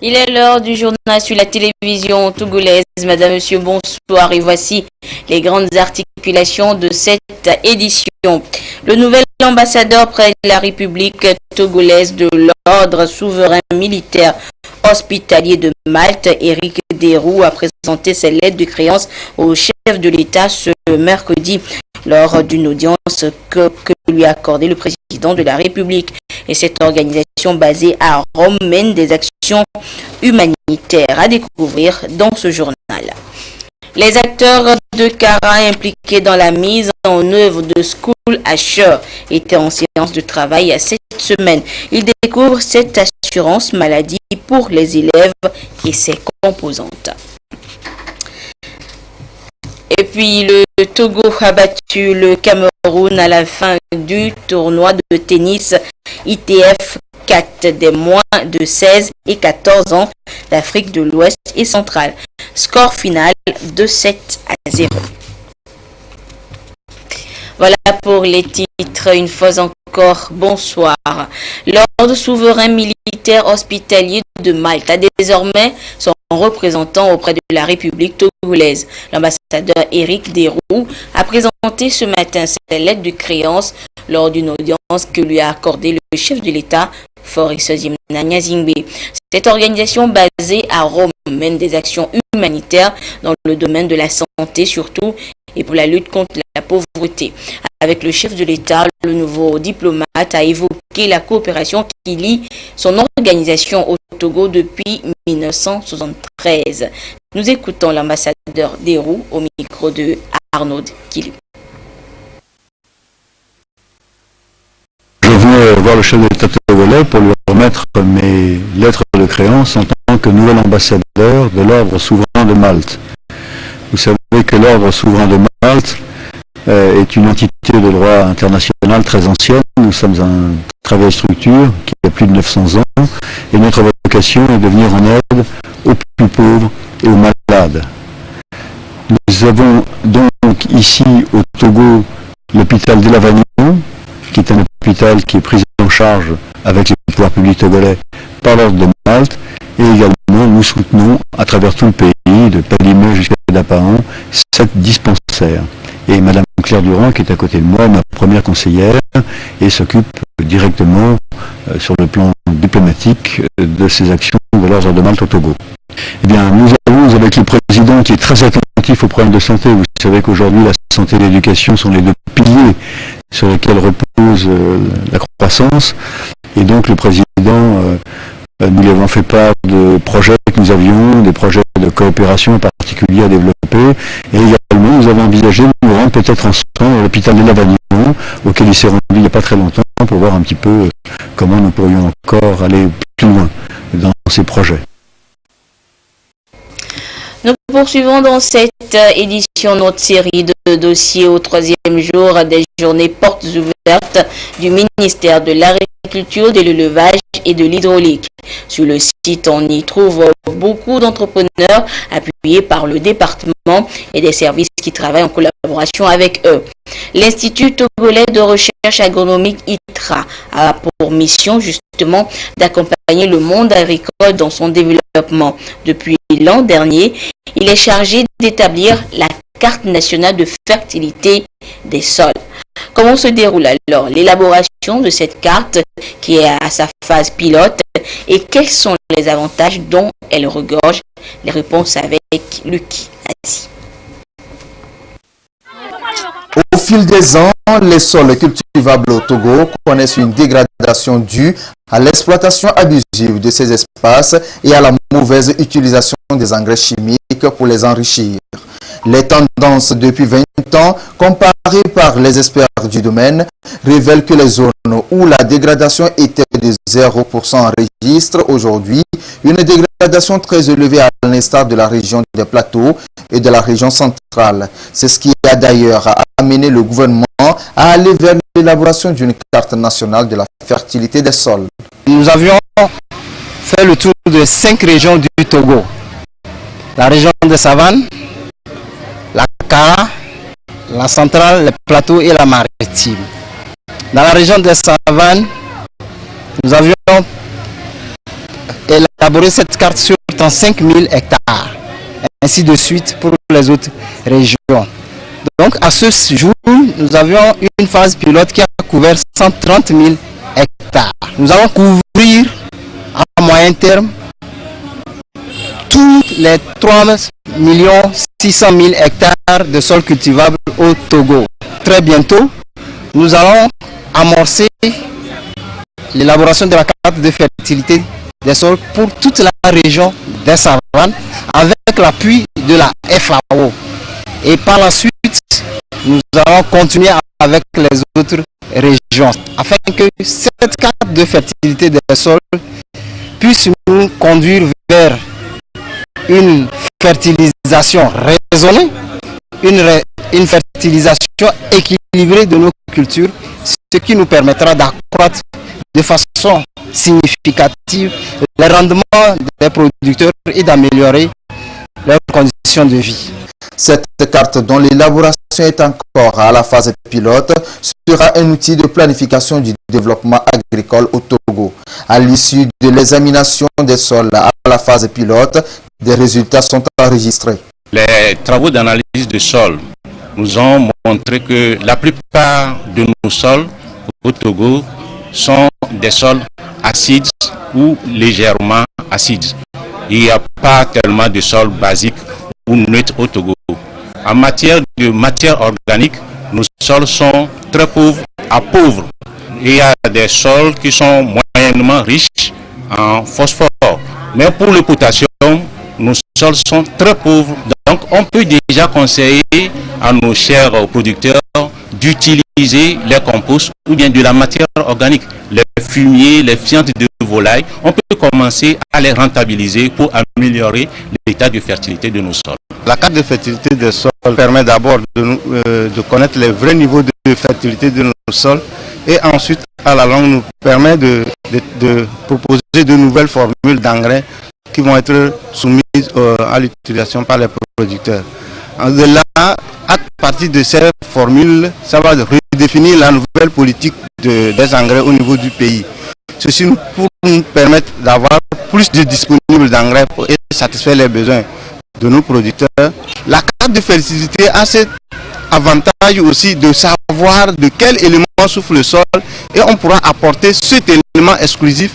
Il est l'heure du journal sur la télévision togolaise. Madame, Monsieur, bonsoir. Et voici les grandes articulations de cette édition. Le nouvel ambassadeur près de la République togolaise de l'ordre souverain militaire hospitalier de Malte, Éric Desroux, a présenté ses lettres de créance au chef de l'État ce mercredi lors d'une audience que lui a accordé le président de la République. Et cette organisation basée à Rome mène des actions humanitaires à découvrir dans ce journal. Les acteurs de CARA impliqués dans la mise en œuvre de School Assure étaient en séance de travail cette semaine. Ils découvrent cette assurance maladie pour les élèves et ses composantes. Et puis le Togo a battu le Cameroun à la fin du tournoi de tennis ITF 4 des moins de 16 et 14 ans d'Afrique de l'Ouest et centrale. Score final de 7-0. Voilà pour les titres. Une fois encore, bonsoir. L'ordre souverain militaire hospitalier de Malte a désormais son représentant auprès de la République togolaise. L'ambassadeur Éric Desroux a présenté ce matin ses lettres de créance lors d'une audience que lui a accordé le chef de l'État, Faure Gnassingbé. Cette organisation basée à Rome mène des actions humanitaires dans le domaine de la santé surtout et pour la lutte contre la pauvreté. Avec le chef de l'État, le nouveau diplomate a évoqué la coopération qui lie son organisation au Togo depuis 1973. Nous écoutons l'ambassadeur Desroux au micro de Arnaud Kilou. Je venais voir le chef de l'État togolais pour lui remettre mes lettres de créance en tant que nouvel ambassadeur de l'ordre souverain de Malte. Vous savez que l'ordre souverain de Malte est une entité de droit international très ancienne. Nous sommes un très vieille structure qui a plus de 900 ans et notre vocation est de venir en aide aux plus pauvres et aux malades. Nous avons donc ici au Togo l'hôpital de Lavagnon, qui est un hôpital qui est pris en charge avec les pouvoirs publics togolais par l'ordre de Malte, et également nous soutenons à travers tout le pays, de Palimé jusqu'à Dapahan, 7 dispensaires. Et Madame Claire Durand, qui est à côté de moi, ma première conseillère, et s'occupe directement sur le plan diplomatique de ces actions de l'ordre de Malte au Togo. Eh bien, nous avons avec le président qui est très attentif aux problèmes de santé. Vous savez qu'aujourd'hui, la santé et l'éducation sont les deux piliers sur lesquels repose la croissance. Et donc, le président, nous lui avons fait part de projets que nous avions, des projets de coopération en particulier à développer. Et également, nous avons envisagé de nous rendre peut-être ensemble à l'hôpital de Lavagnon, auquel il s'est rendu il n'y a pas très longtemps, pour voir un petit peu comment nous pourrions encore aller plus loin dans ces projets. Nous poursuivons dans cette édition notre série de dossiers au 3e jour des journées portes ouvertes du ministère de l'Agriculture, de l'Élevage et de l'Hydraulique. Sur le site, on y trouve beaucoup d'entrepreneurs appuyés par le département et des services qui travaillent en collaboration avec eux. L'Institut togolais de recherche agronomique ITRA a pour mission justement d'accompagner le monde agricole dans son développement. Depuis l'an dernier, il est chargé d'établir la carte nationale de fertilité des sols. Comment se déroule alors l'élaboration de cette carte qui est à sa phase pilote et quels sont les avantages dont elle regorge? Les réponses avec Lucky Azi. Au fil des ans, les sols cultivables au Togo connaissent une dégradation due à l'exploitation abusive de ces espaces et à la mauvaise utilisation des engrais chimiques pour les enrichir. Les tendances depuis 20 ans, comparées par les experts du domaine, révèlent que les zones où la dégradation était de 0% enregistrent aujourd'hui une dégradation dégradation très élevée à l'instar de la région des Plateaux et de la région centrale. C'est ce qui a d'ailleurs amené le gouvernement à aller vers l'élaboration d'une carte nationale de la fertilité des sols. Nous avions fait le tour de 5 régions du Togo. La région des Savanes, la Kara, la centrale, les plateaux et la maritime. Dans la région des Savanes, nous avions élaboré cette carte sur 5000 hectares, ainsi de suite pour les autres régions. Donc à ce jour, nous avions une phase pilote qui a couvert 130 000 hectares. Nous allons couvrir à moyen terme tous les 3 600 000 hectares de sols cultivables au Togo. Très bientôt, nous allons amorcer l'élaboration de la carte de fertilité des sols pour toute la région des Savanes avec l'appui de la FAO. Et par la suite, nous allons continuer avec les autres régions afin que cette carte de fertilité des sols puisse nous conduire vers une fertilisation raisonnée, une fertilisation équilibrée de nos cultures, ce qui nous permettra d'accroître de façon significative les rendements des producteurs et d'améliorer leurs conditions de vie. Cette carte, dont l'élaboration est encore à la phase pilote, sera un outil de planification du développement agricole au Togo. À l'issue de l'examination des sols à la phase pilote, des résultats sont enregistrés. Les travaux d'analyse de sol nous ont montré que la plupart de nos sols au Togo sont des sols acides ou légèrement acides. Il n'y a pas tellement de sols basiques ou neutres au Togo. En matière de matière organique, nos sols sont très pauvres à pauvres. Il y a des sols qui sont moyennement riches en phosphore. Mais pour le potassium, nos sols sont très pauvres. Donc on peut déjà conseiller à nos chers producteurs d'utiliser les composts ou bien de la matière organique, les fumiers, les fientes de volaille. On peut commencer à les rentabiliser pour améliorer l'état de fertilité de nos sols. La carte de fertilité des sols permet d'abord de connaître les vrais niveaux de fertilité de nos sols et ensuite à la longue nous permet de proposer de nouvelles formules d'engrais qui vont être soumises à l'utilisation par les producteurs. De là, à partir de ces formules, ça va redéfinir la nouvelle politique des engrais au niveau du pays. Ceci pour nous permettre d'avoir plus de disponibles d'engrais et satisfaire les besoins de nos producteurs. La carte de fertilité a cet avantage aussi de savoir de quel élément souffre le sol et on pourra apporter cet élément exclusif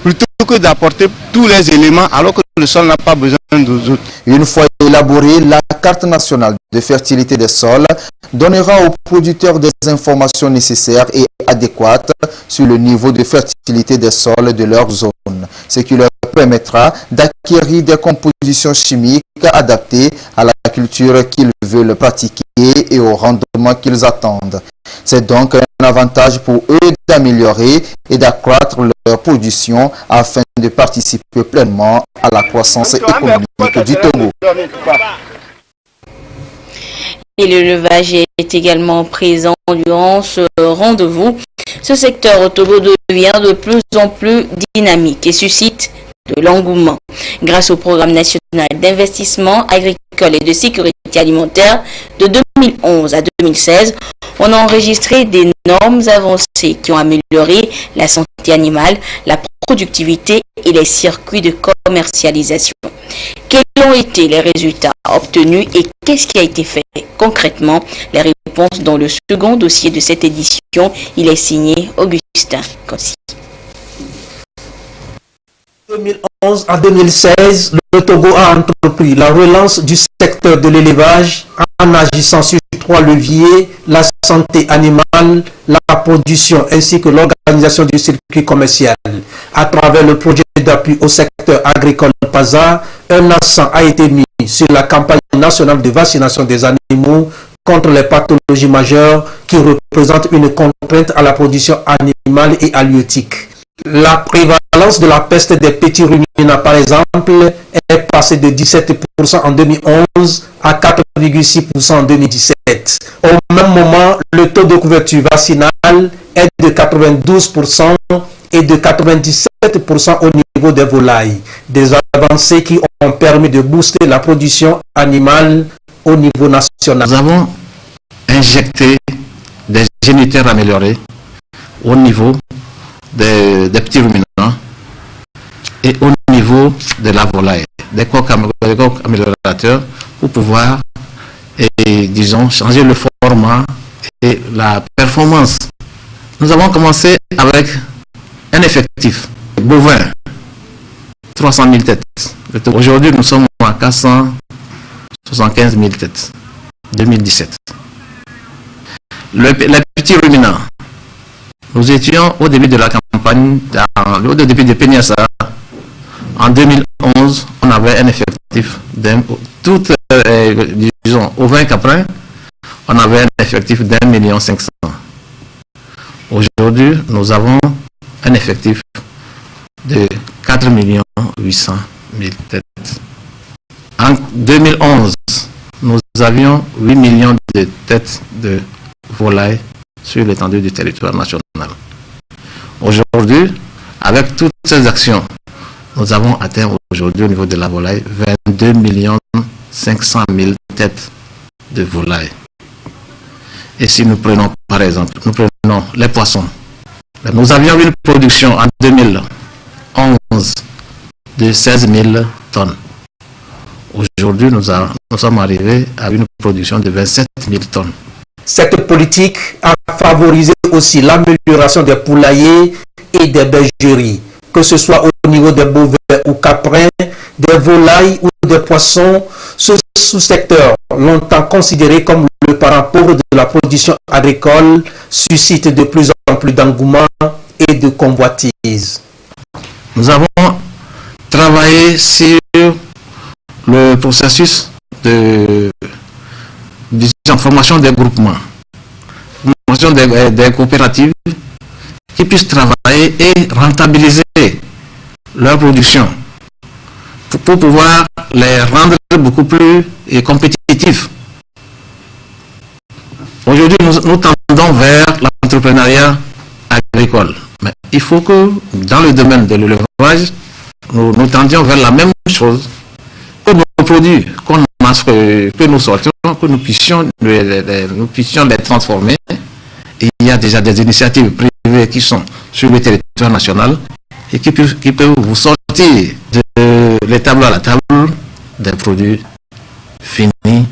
plutôt que d'apporter tous les éléments alors que le sol n'a pas besoin d'autres. Une fois élaborée, la carte nationale de fertilité des sols donnera aux producteurs des informations nécessaires et adéquates sur le niveau de fertilité des sols de leur zone, ce qui leur permettra d'acquérir des compositions chimiques adaptées à la culture qu'ils veulent pratiquer et au rendement qu'ils attendent. C'est donc un avantage pour eux d'améliorer et d'accroître leur production afin de participer pleinement à la croissance économique du Togo. Et l'élevage est également présent durant ce rendez-vous. Ce secteur au Togo devient de plus en plus dynamique et suscite de l'engouement. Grâce au programme national d'investissement agricole et de sécurité alimentaire de 2011 à 2016, on a enregistré d'énormes avancées qui ont amélioré la santé animale, la productivité et les circuits de commercialisation. Quels ont été les résultats obtenus et qu'est-ce qui a été fait concrètement? Les réponses dans le second dossier de cette édition. Il est signé Augustin Kossi. 2011 à 2016, le Togo a entrepris la relance du secteur de l'élevage en agissant sur 3 leviers, la santé animale, la production ainsi que l'organisation du circuit commercial. À travers le projet d'appui au secteur agricole PASA, un accent a été mis sur la campagne nationale de vaccination des animaux contre les pathologies majeures qui représentent une contrainte à la production animale et halieutique. La prévalence de la peste des petits ruminants, par exemple, est passée de 17% en 2011 à 4,6% en 2017. Au même moment, le taux de couverture vaccinale est de 92% et de 97% au niveau des volailles. Des avancées qui ont permis de booster la production animale au niveau national. Nous avons injecté des géniteurs améliorés au niveau des petits ruminants et au niveau de la volaille, des coques améliorateurs pour pouvoir, disons, changer le format et la performance. Nous avons commencé avec un effectif bovin, 300 000 têtes. Aujourd'hui, nous sommes à 475 000 têtes, 2017. Les petits ruminants, nous étions au début de la campagne, au début de Péniassa, en 2011, on avait un effectif disons, au 20 caprins, on avait un effectif d'1,5 million. Aujourd'hui, nous avons un effectif de 4 800 000 têtes. En 2011, nous avions 8 millions de têtes de volailles sur l'étendue du territoire national. Aujourd'hui, avec toutes ces actions, nous avons atteint aujourd'hui au niveau de la volaille 22 500 000 têtes de volailles. Et si nous prenons par exemple, nous prenons les poissons. Nous avions une production en 2011 de 16 000 tonnes. Aujourd'hui, nous sommes arrivés à une production de 27 000 tonnes. Cette politique a favorisé aussi l'amélioration des poulaillers et des bergeries, que ce soit au niveau des bovins ou caprins, des volailles ou des poissons. Ce sous-secteur, longtemps considéré comme le parent pauvre de la production agricole, suscite de plus en plus d'engouement et de convoitise. Nous avons travaillé sur le processus de formation des groupements, formation des coopératives qui puissent travailler et rentabiliser leur production pour pouvoir les rendre beaucoup plus compétitifs. Aujourd'hui, nous tendons vers l'entrepreneuriat agricole. Mais il faut que dans le domaine de l'élevage, nous tendions vers la même chose, que nos produits que nous sortions, que nous puissions les transformer. Et il y a déjà des initiatives privées qui sont sur le territoire national et qui peuvent vous sortir de l'étable à la table des produits finis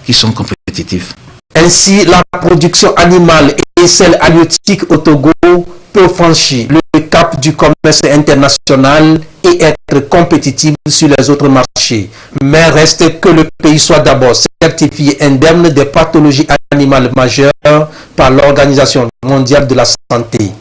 qui sont compétitifs. Ainsi, la production animale et celle halieutique au Togo peut franchir le cap du commerce international et être compétitive sur les autres marchés. Mais reste que le pays soit d'abord certifié indemne des pathologies animales majeures par l'Organisation mondiale de la santé.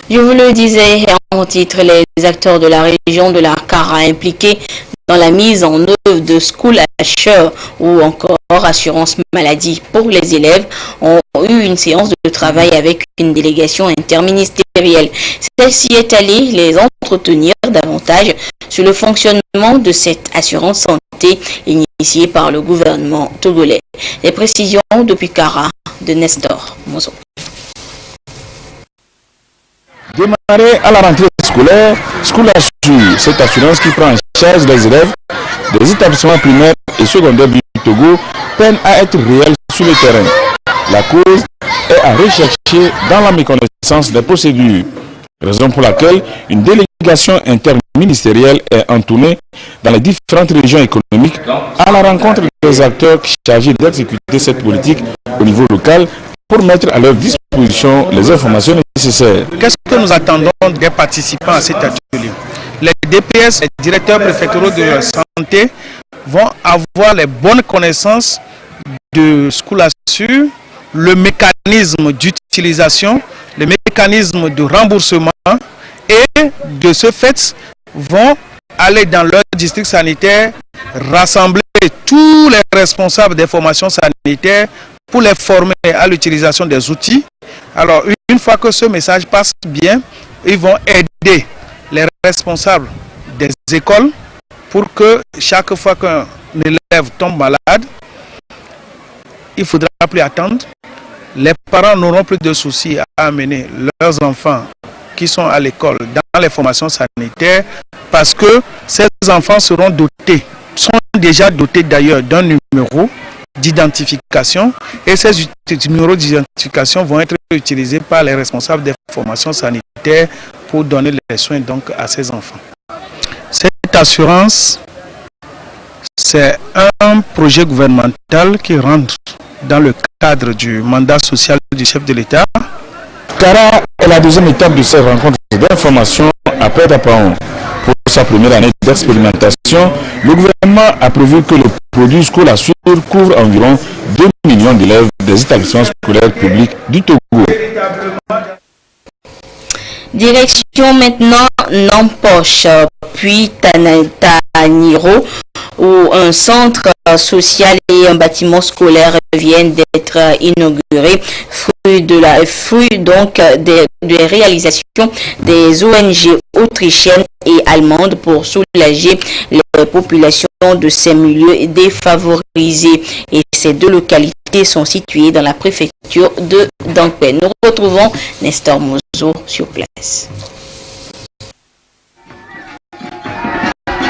Je vous le disais en titre, les acteurs de la région de la Kara impliqués dans la mise en œuvre de School Assure ou encore assurance maladie pour les élèves ont eu une séance de travail avec une délégation interministérielle. Celle-ci est allée les entretenir davantage sur le fonctionnement de cette assurance santé initiée par le gouvernement togolais. Les précisions depuis Kara de Nestor Mozo. Démarrer à la rentrée scolaire, School Assure, cette assurance qui prend en charge les élèves des établissements primaires et secondaires du Togo, peine à être réelle sur le terrain. La cause est à rechercher dans la méconnaissance des procédures, raison pour laquelle une délégation interministérielle est entournée dans les différentes régions économiques à la rencontre des acteurs chargés d'exécuter cette politique au niveau local pour mettre à leur disposition les informations nécessaires. Qu'est-ce que nous attendons des participants à cet atelier? Les DPS, les directeurs préfectoraux de la santé, vont avoir les bonnes connaissances de School Assure, le mécanisme d'utilisation, le mécanisme de remboursement et de ce fait vont aller dans leur district sanitaire, rassembler tous les responsables des formations sanitaires pour les former à l'utilisation des outils. Alors, une fois que ce message passe bien, ils vont aider les responsables des écoles pour que chaque fois qu'un élève tombe malade, il ne faudra plus attendre. Les parents n'auront plus de soucis à amener leurs enfants qui sont à l'école dans les formations sanitaires parce que ces enfants sont déjà dotés d'ailleurs d'un numéro d'identification et ces numéros d'identification vont être utilisés par les responsables des formations sanitaires pour donner les soins donc à ces enfants. Cette assurance, c'est un projet gouvernemental qui rentre dans le cadre du mandat social du chef de l'État. Kara est la deuxième étape de ces rencontres d'information après Dapaon. Pour sa première année d'expérimentation, le gouvernement a prévu que le produit Scholasure couvre environ 2 millions d'élèves des établissements scolaires publics du Togo. Direction maintenant Nampoche, puis Taniro, où un centre social et un bâtiment scolaire viennent d'être inaugurés, fruit donc des réalisations des ONG autrichiennes et allemandes pour soulager les populations de ces milieux défavorisés. Et ces deux localités sont situées dans la préfecture de Dankpen. Nous retrouvons Nestor Mozo sur place.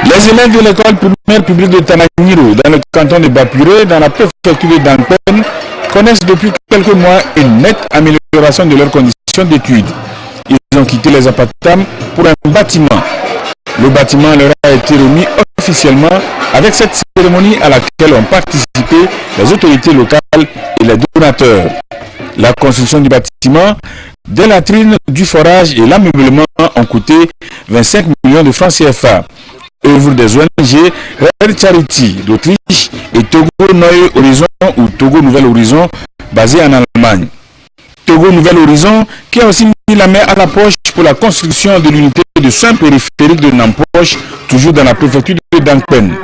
Les élèves de l'école primaire publique de Tananiro, dans le canton de Bapuré, dans la préfecture de Dankpen, connaissent depuis quelques mois une nette amélioration de leurs conditions d'études. Ils ont quitté les appartements pour un bâtiment. Le bâtiment leur a été remis officiellement avec cette cérémonie à laquelle ont participé les autorités locales et les donateurs. La construction du bâtiment, des latrines, du forage et l'ameublement ont coûté 25 millions de francs CFA. Œuvre des ONG Red Charity d'Autriche et Togo Neue Horizon ou Togo Nouvel Horizon basé en Allemagne. Togo Nouvel Horizon qui a aussi mis la main à la poche pour la construction de l'unité de soins périphériques de Nampoche, toujours dans la préfecture de Dankpen.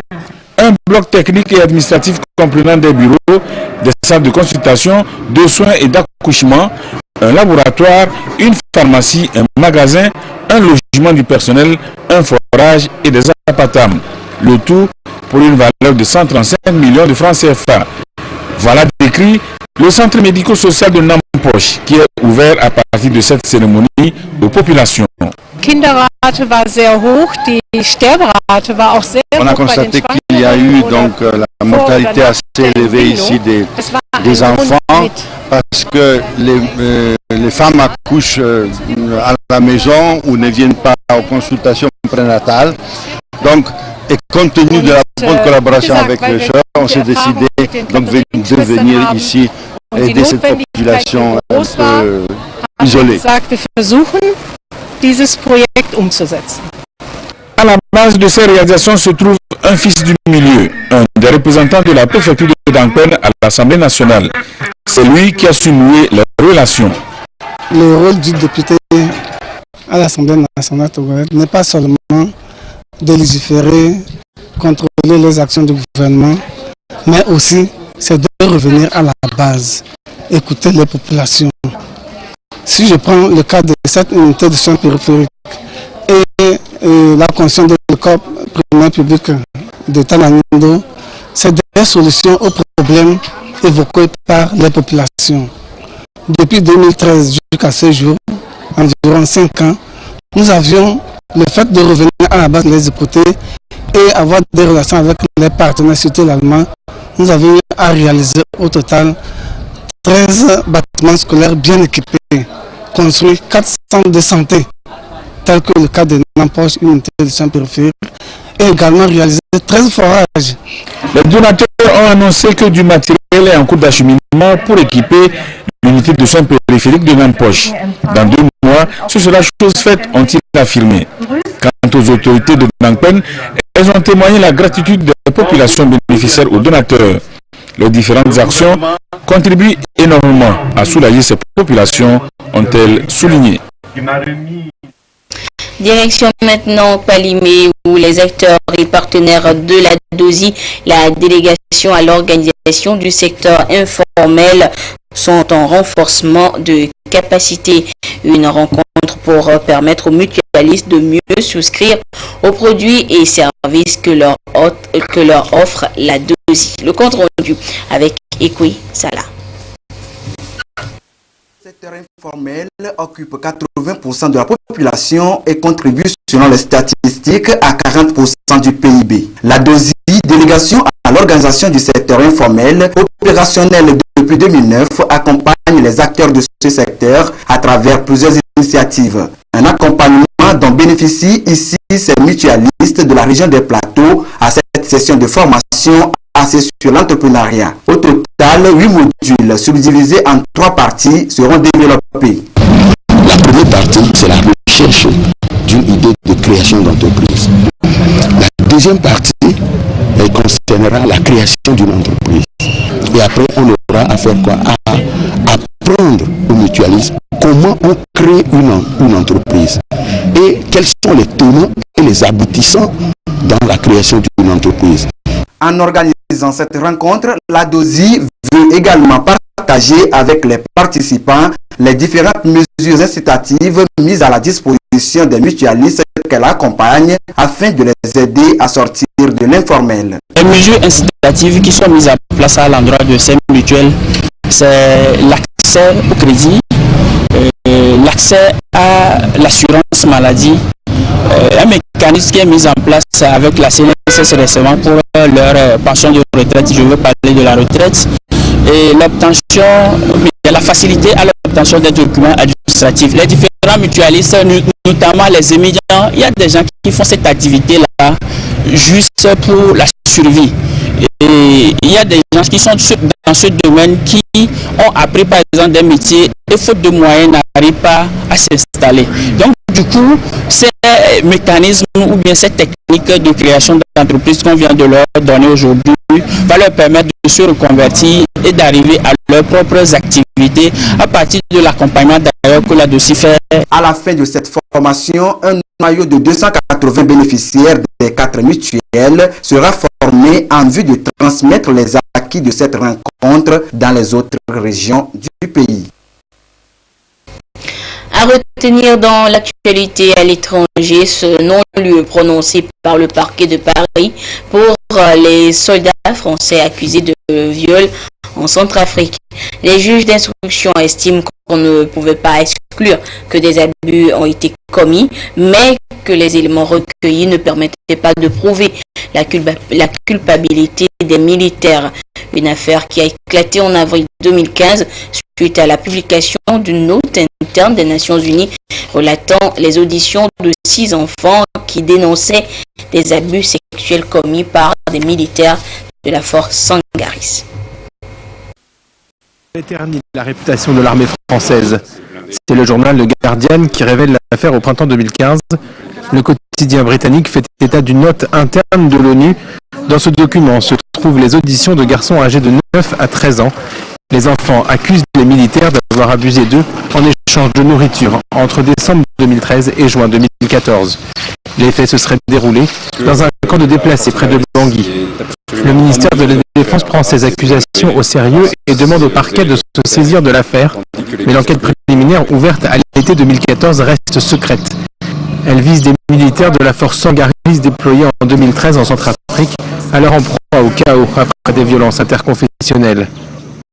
Un bloc technique et administratif comprenant des bureaux, des salles de consultation, de soins et d'accouchement, un laboratoire, une pharmacie, un magasin, un logement du personnel, un forage et des appartements. Le tout pour une valeur de 135 millions de francs CFA. Voilà décrit le centre médico-social de Nampoche qui est ouvert à partir de cette cérémonie aux populations. On a constaté qu'il y a eu donc la mortalité assez élevée ici des enfants parce que les femmes accouchent à la maison ou ne viennent pas aux consultations prénatales. Donc, et compte tenu de la bonne collaboration avec les chefs, on s'est décidé donc de venir ici aider cette population un peu isolée. À la base de ces réalisations se trouve un fils du milieu, un des représentants de la préfecture de Dankpen à l'Assemblée nationale. C'est lui qui a su nouer les relations. Le rôle du député à l'Assemblée nationale togolaise n'est pas seulement de légiférer, contrôler les actions du gouvernement, mais aussi c'est de revenir à la base, écouter les populations. Si je prends le cas de cette unité de soins périphériques et la construction de l'école primaire publique de Tananiro, c'est des solutions aux problèmes évoqués par les populations. Depuis 2013 jusqu'à ce jour, environ 5 ans, nous avions le fait de revenir à la base, les écouter et avoir des relations avec les partenaires, surtout l'Allemand. Nous avions à réaliser au total 13 bâtiments scolaires bien équipés, construits 4 centres de santé, tels que le cas de Nampoche, une unité de soins périphériques, et également réaliser 13 forages. Les donateurs ont annoncé que du matériel est en cours d'acheminement pour équiper l'unité de soins périphériques de Nampoche. Dans 2 mois, ce sera chose faite, ont-ils affirmé. Quant aux autorités de Dankpen, elles ont témoigné la gratitude des populations bénéficiaires aux donateurs. Les différentes actions contribuent énormément à soulager ces populations, ont-elles souligné. Direction maintenant Palimé, où les acteurs et partenaires de la DOSI, la délégation à l'organisation du secteur informel sont en renforcement de capacité. Une rencontre pour permettre aux mutualistes de mieux souscrire aux produits et services que leur offre la DOSI. Le compte rendu avec Ekui Salah. Le secteur informel occupe 80% de la population et contribue, selon les statistiques, à 40% du PIB. La DOSI, délégation à l'organisation du secteur informel, opérationnelle depuis 2009, accompagne les acteurs de ce secteur à travers plusieurs initiatives. Un accompagnement dont bénéficient ici ces mutualistes de la région des Plateaux à cette session de formation axée sur l'entrepreneuriat. Au total, 8 modules subdivisés en 3 parties seront développés. La première partie, c'est la recherche d'une idée de création d'entreprise. La deuxième partie, elle concernera la création d'une entreprise. Et après, on aura à faire quoi? À apprendre au mutualisme comment on crée une entreprise et quels sont les tenants et les aboutissants dans la création d'une entreprise. En organisant cette rencontre, la DOSI veut également partager avec les participants les différentes mesures incitatives mises à la disposition des mutualistes qu'elle accompagne afin de les aider à sortir de l'informel. Les mesures incitatives qui sont mises en place à l'endroit de ces mutuelles, c'est l'accès au crédit, l'accès à l'assurance maladie, un mécanisme qui est mis en place avec la CNSS récemment pour leur pension de retraite. Je veux parler de la retraite et l'obtention, la facilité à l'obtention des documents administratifs. Les différents mutualistes, notamment les émigrants, il y a des gens qui font cette activité-là juste pour la survie. Et il y a des gens qui sont dans ce domaine qui ont appris par exemple des métiers et faute de moyens n'arrivent pas à s'installer. Donc du coup, ces mécanismes ou bien cette technique de création d'entreprise qu'on vient de leur donner aujourd'hui va leur permettre de se reconvertir et d'arriver à leurs propres activités à partir de l'accompagnement d'ailleurs que la DOSI fait. À la fin de cette formation, un noyau de 280 bénéficiaires des 4 mutuelles sera formé en vue de transmettre les acquis de cette rencontre dans les autres régions du pays. À retenir dans l'actualité à l'étranger, ce non-lieu prononcé par le parquet de Paris pour les soldats français accusés de viol en Centrafrique. Les juges d'instruction estiment qu'on ne pouvait pas exclure que des abus ont été commis, mais que les éléments recueillis ne permettaient pas de prouver la culpabilité des militaires. Une affaire qui a éclaté en avril 2015 suite à la publication d'une note interne des Nations Unies relatant les auditions de 6 enfants qui dénonçaient des abus sexuels commis par des militaires de la force Sangaris. Éternise la réputation de l'armée française. C'est le journal Le Guardian qui révèle l'affaire au printemps 2015. Le quotidien britannique fait état d'une note interne de l'ONU. Dans ce document se trouvent les auditions de garçons âgés de 9 à 13 ans. Les enfants accusent les militaires d'avoir abusé d'eux en échange de nourriture entre décembre 2013 et juin 2014. Les faits se seraient déroulés dans un camp de déplacés près de Bangui. Le ministère de la Défense prend ces accusations au sérieux et demande au parquet de se saisir de l'affaire, mais l'enquête préliminaire ouverte à l'été 2014 reste secrète. Elle vise des militaires de la force Sangaris déployés en 2013 en Centrafrique, alors en proie au chaos après des violences interconfessionnelles.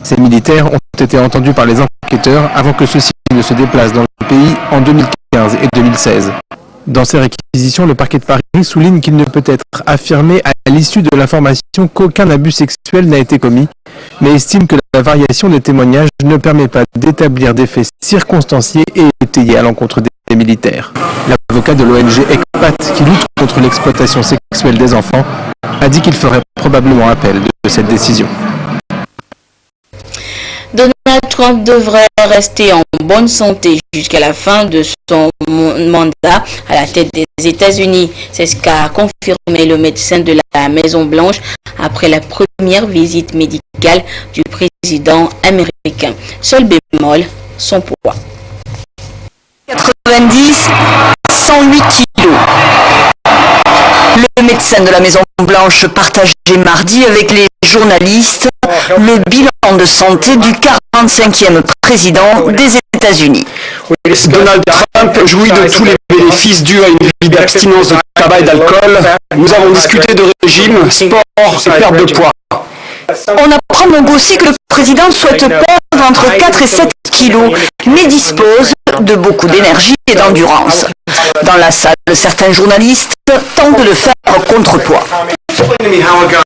Ces militaires ont été entendus par les enquêteurs avant que ceux-ci ne se déplacent dans le pays en 2015 et 2016. Dans ces réquisitions, le parquet de Paris souligne qu'il ne peut être affirmé à l'issue de l'information qu'aucun abus sexuel n'a été commis, mais estime que la variation des témoignages ne permet pas d'établir des faits circonstanciés et étayés à l'encontre des militaires. L'avocat de l'ONG ECPAT, qui lutte contre l'exploitation sexuelle des enfants, a dit qu'il ferait probablement appel de cette décision. Donald Trump devrait rester en bonne santé jusqu'à la fin de son mandat à la tête des États-Unis. C'est ce qu'a confirmé le médecin de la Maison-Blanche après la première visite médicale du président américain. Seul bémol, son poids. 90, 108 kilos. Le médecin de la Maison-Blanche partageait mardi avec les journalistes le bilan de santé du 45e président des États-Unis. Donald Trump jouit de tous les bénéfices dus à une vie d'abstinence de tabac et d'alcool. Nous avons discuté de régime, sport et perte de poids. On apprend donc aussi que le président souhaite perdre entre 4 et 7 kilos, mais dispose de beaucoup d'énergie et d'endurance. Dans la salle, certains journalistes tentent de faire contrepoids.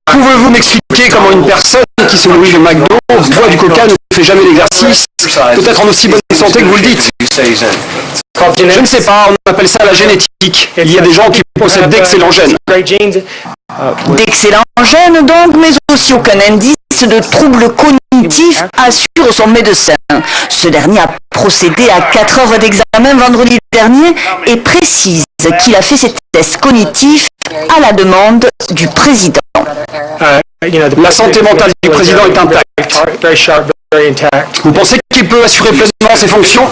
Pouvez-vous m'expliquer comment une personne qui se nourrit de McDo, boit du coca, ne fait jamais d'exercice, peut être en aussi bonne santé que vous le dites? Je ne sais pas, on appelle ça la génétique. Il y a des gens qui possèdent d'excellents gènes. D'excellents gènes donc, mais aussi aucun indice de troubles cognitifs, assure son médecin. Ce dernier a procédé à 4 heures d'examen vendredi dernier et précise qu'il a fait ses tests cognitifs à la demande du président. La santé mentale du président est intacte. Vous pensez qu'il peut assurer pleinement ses fonctions?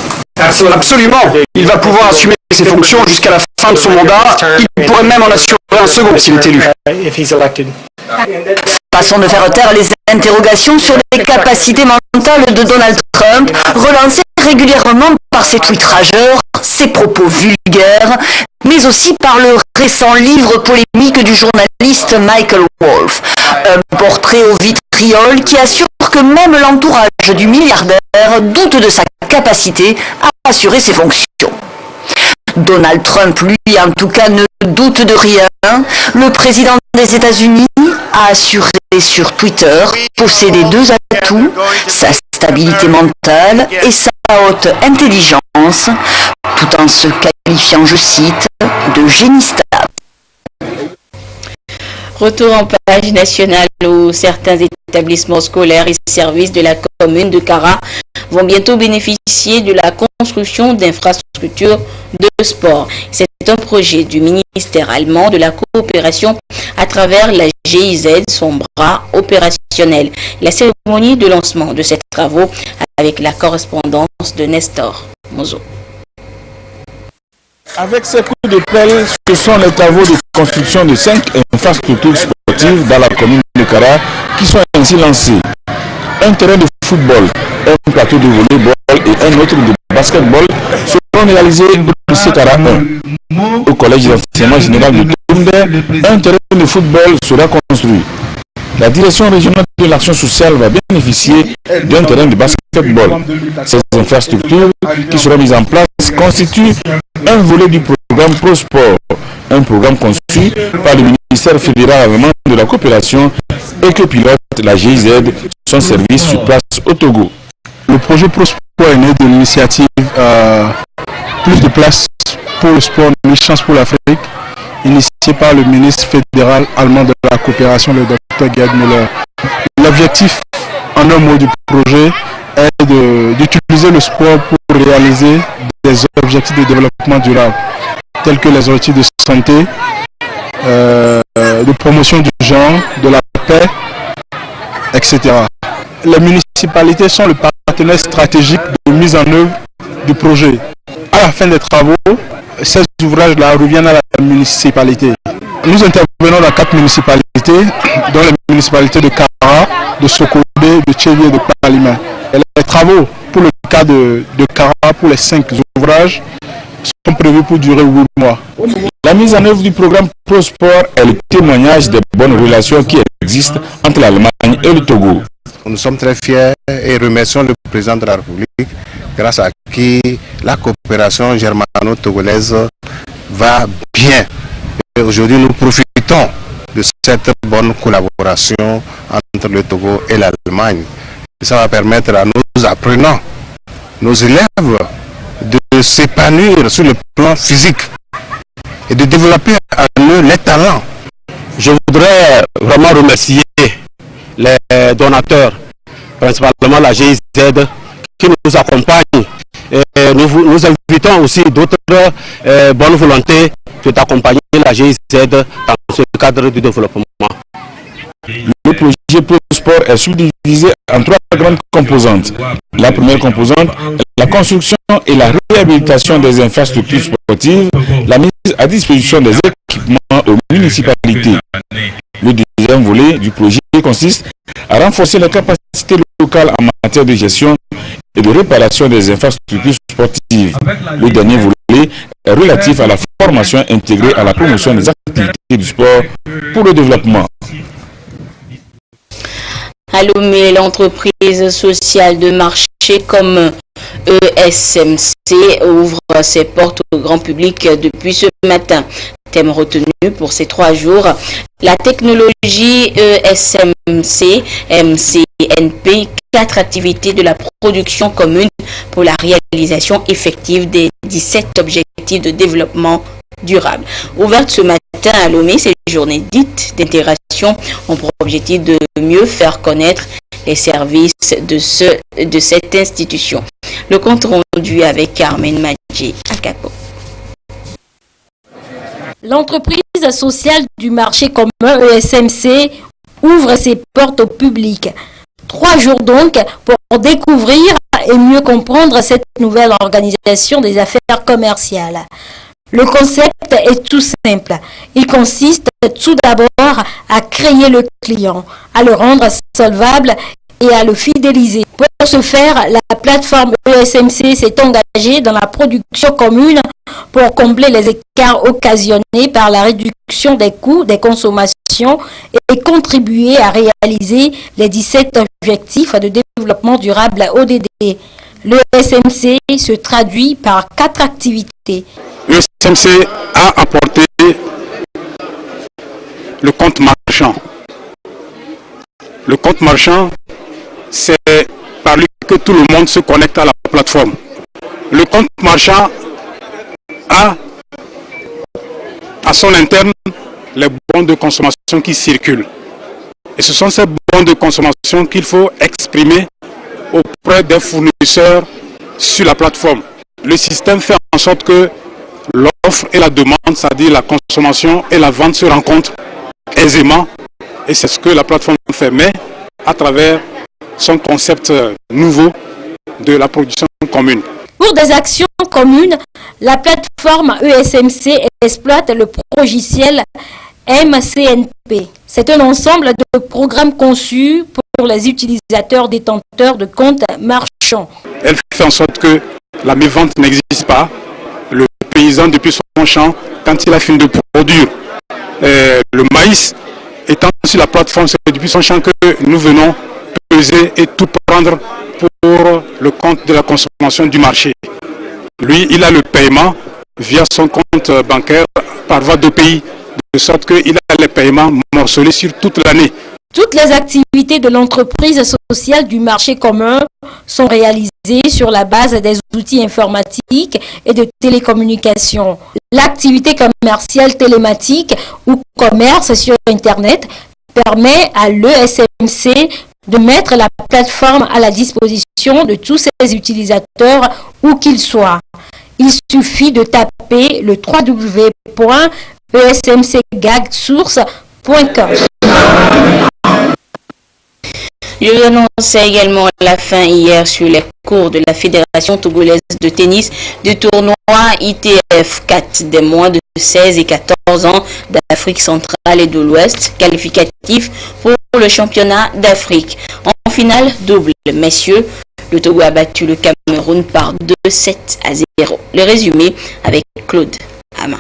Absolument. Il va pouvoir assumer ses fonctions jusqu'à la fin de son mandat. Il pourrait même en assurer un second s'il est élu. Façon de faire taire les interrogations sur les capacités mentales de Donald Trump, relancées régulièrement par ses tweets rageurs, ses propos vulgaires, mais aussi par le récent livre polémique du journaliste Michael Wolff. Un portrait au vitriol qui assure que même l'entourage du milliardaire doute de sa capacité à assurer ses fonctions. Donald Trump, lui, en tout cas, ne doute de rien. Le président des États-Unis a assuré sur Twitter posséder 2 atouts, sa stabilité mentale et sa haute intelligence, tout en se qualifiant, je cite, de génie stable. Retour en page nationale où certains établissements scolaires et services de la commune de Kara vont bientôt bénéficier de la construction d'infrastructures de sport. C'est un projet du ministère allemand de la coopération à travers la GIZ, son bras opérationnel. La cérémonie de lancement de ces travaux avec la correspondance de Nestor Mozo. Avec ces coups de pelle, ce sont les travaux de construction de 5 infrastructures sportives dans la commune de Kara qui sont ainsi lancés. Un terrain de football, un plateau de volleyball et un autre de basketball seront réalisés au lycée Kara 1. Au collège d'enseignement général de Toumbe, un terrain de football sera construit. La direction régionale de l'action sociale va bénéficier d'un terrain de basketball. Ces infrastructures qui seront mises en place constituent un volet du programme ProSport, un programme conçu par le ministère fédéral allemand de la coopération et que pilote la GIZ, son service sur place au Togo. Le projet ProSport est né de l'initiative Plus de place pour le sport, une chance pour l'Afrique, initié par le ministre fédéral allemand de la coopération, le Dr Gerd Müller. L'objectif, en un mot, du projet est d'utiliser le sport pour réaliser des objectifs de développement durable, tels que les objectifs de santé, de promotion du genre, de la paix, etc. Les municipalités sont le partenaire stratégique de mise en œuvre du projet. À la fin des travaux, ces ouvrages-là reviennent à la municipalité. Nous intervenons dans 4 municipalités, dont les municipalités de Kara, de Sokodé, de Tchévi et de Palima. Et les travaux pour le cas de Kara, pour les 5 ouvrages, sont prévus pour durer 8 mois. La mise en œuvre du programme ProSport est le témoignage des bonnes relations qui existent entre l'Allemagne et le Togo. Nous sommes très fiers et remercions le président de la République, grâce à qui la coopération germano-togolaise va bien. Et aujourd'hui, nous profitons de cette bonne collaboration entre le Togo et l'Allemagne. Ça va permettre à nos apprenants, nos élèves, de s'épanouir sur le plan physique et de développer à eux les talents. Je voudrais vraiment remercier les donateurs, principalement la GIZ, qui nous accompagne. Et nous invitons aussi d'autres bonnes volontés d'accompagner la GIZ dans ce cadre du développement. Le projet ProSport est subdivisé en 3 grandes composantes. La première composante est la construction et la réhabilitation des infrastructures sportives, la mise à disposition des équipements aux municipalités. Le deuxième volet du projet consiste à renforcer les capacités locales en matière de gestion et de réparation des infrastructures sportives. Le dernier volet est relatif à la formation intégrée à la promotion des activités du sport pour le développement. À Lomé, l'entreprise sociale de marché comme ESMC ouvre ses portes au grand public depuis ce matin. Thème retenu pour ces 3 jours, la technologie ESMC, MCNP, 4 activités de la production commune pour la réalisation effective des 17 objectifs de développement durable. Ouverte ce matin à Lomé, ces journées dites d'intégration ont pour objectif de mieux faire connaître les services de cette institution. Le compte rendu avec Carmen Madji à Capo. L'entreprise sociale du marché commun ESMC ouvre ses portes au public. 3 jours donc pour découvrir et mieux comprendre cette nouvelle organisation des affaires commerciales. Le concept est tout simple. Il consiste tout d'abord à créer le client, à le rendre solvable et à le fidéliser. Pour ce faire, la plateforme ESMC s'est engagée dans la production commune pour combler les écarts occasionnés par la réduction des coûts des consommations et contribuer à réaliser les 17 objectifs de développement durable ODD. L'ESMC se traduit par 4 activités. L'ESMC a apporté le compte marchand. Le compte marchand, c'est par lui que tout le monde se connecte à la plateforme. Le compte marchand a à son interne les bons de consommation qui circulent. Et ce sont ces bons de consommation qu'il faut exprimer auprès des fournisseurs sur la plateforme. Le système fait en sorte que l'offre et la demande, c'est-à-dire la consommation et la vente se rencontrent aisément. Et c'est ce que la plateforme fait, mais à travers son concept nouveau de la production commune. Pour des actions communes, la plateforme ESMC exploite le logiciel MCNP. C'est un ensemble de programmes conçus pour les utilisateurs détenteurs de comptes marchands. Elle fait en sorte que la mévente n'existe pas. Le paysan, depuis son champ, quand il a fini de produire le maïs, étant sur la plateforme, c'est depuis son champ que nous venons peser et tout prendre pour le compte de la consommation du marché. Lui, il a le paiement via son compte bancaire par voie de pays, de sorte qu'il a les paiements morcelés sur toute l'année. Toutes les activités de l'entreprise sociale du marché commun sont réalisées sur la base des outils informatiques et de télécommunications. L'activité commerciale télématique ou commerce sur Internet permet à l'ESMC de mettre la plateforme à la disposition de tous ses utilisateurs où qu'ils soient. Il suffit de taper le www.esmcgagsource.com. Je annonçais également la fin hier sur les cours de la Fédération togolaise de tennis du tournoi ITF 4 des moins de 16 et 14 ans d'Afrique centrale et de l'Ouest, qualificatif pour le championnat d'Afrique. En finale double, messieurs, le Togo a battu le Cameroun par 2-7-0. Le résumé avec Claude Ama.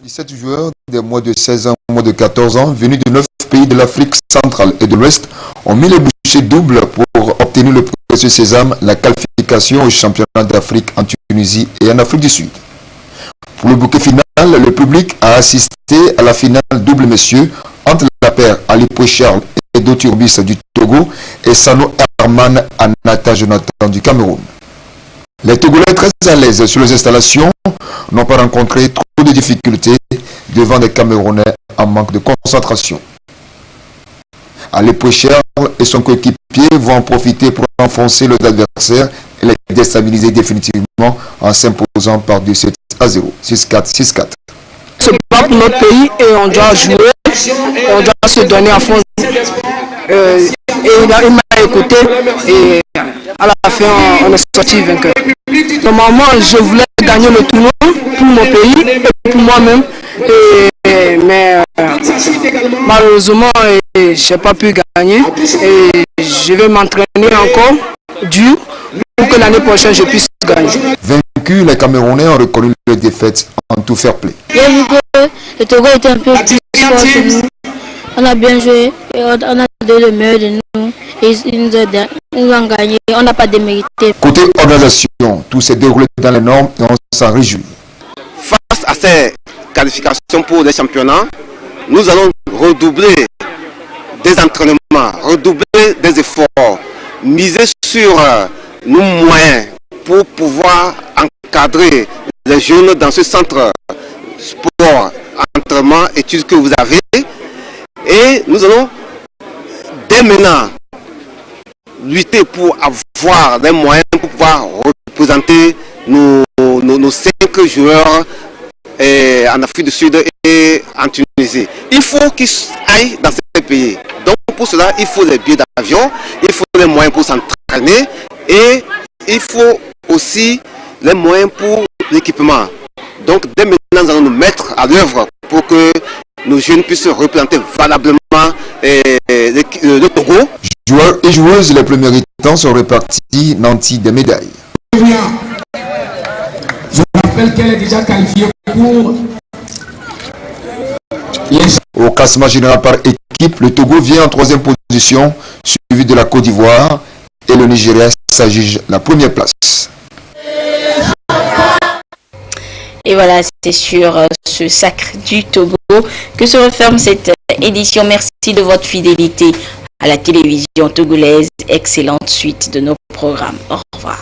17 joueurs des moins de 16 ans, moins de 14 ans, venus de 9 pays de l'Afrique centrale et de l'Ouest, ont mis les bouchées doubles pour obtenir le précieux sésame, la qualification au championnat d'Afrique en Tunisie et en Afrique du Sud. Pour le bouquet final, le public a assisté à la finale double messieurs entre la paire Ali Poué-Charles et Doturbis du Togo et Sano Herman Anata Jonathan du Cameroun. Les Togolais très à l'aise sur les installations n'ont pas rencontré trop de difficultés devant des Camerounais en manque de concentration. Ali Poué-Charles et son coéquipier vont en profiter pour enfoncer leurs adversaires et les déstabiliser définitivement en s'imposant par 2-7-0, 6-4, 6-4. Se bat pour notre pays et on doit jouer, on doit se donner à fond. Et il m'a écouté et à la fin on est sorti vainqueur. Normalement je voulais gagner le tournoi pour mon pays et pour moi-même, mais malheureusement je n'ai pas pu gagner. Et je vais m'entraîner encore dur pour que l'année prochaine je puisse gagner. Vaincus, les Camerounais ont reconnu leur défaite en tout fair play. J'ai vu que le Togo était un peu plus fort que nous. On a bien joué, et on a donné le meilleur de nous. Et ils nous ont gagné, on n'a pas démérité. Côté organisation, tout s'est déroulé dans les normes et on s'en réjouit. Face à ces qualifications pour les championnats, nous allons redoubler des entraînements, redoubler des efforts, miser sur nos moyens pour pouvoir encadrer les jeunes dans ce centre sport, entraînement, études que vous avez. Et nous allons dès maintenant lutter pour avoir des moyens pour pouvoir représenter nos 5 joueurs en Afrique du Sud et en Tunisie. Il faut qu'ils aillent dans ces pays. Donc pour cela, il faut les billets d'avion, il faut les moyens pour s'entraîner et il faut aussi les moyens pour l'équipement. Donc dès maintenant, nous allons nous mettre à l'œuvre pour que nos jeunes puissent représenter valablement le Togo. Joueurs et joueuses, les premiers temps sont répartis nantis des médailles. Je rappelle qu'elle est déjà qualifiée pour au classement général par équipe, le Togo vient en 3e position, suivi de la Côte d'Ivoire et le Nigeria s'agit la première place. Et voilà, c'est sur ce sacre du Togo que se referme cette édition. Merci de votre fidélité à la télévision togolaise. Excellente suite de nos programmes. Au revoir.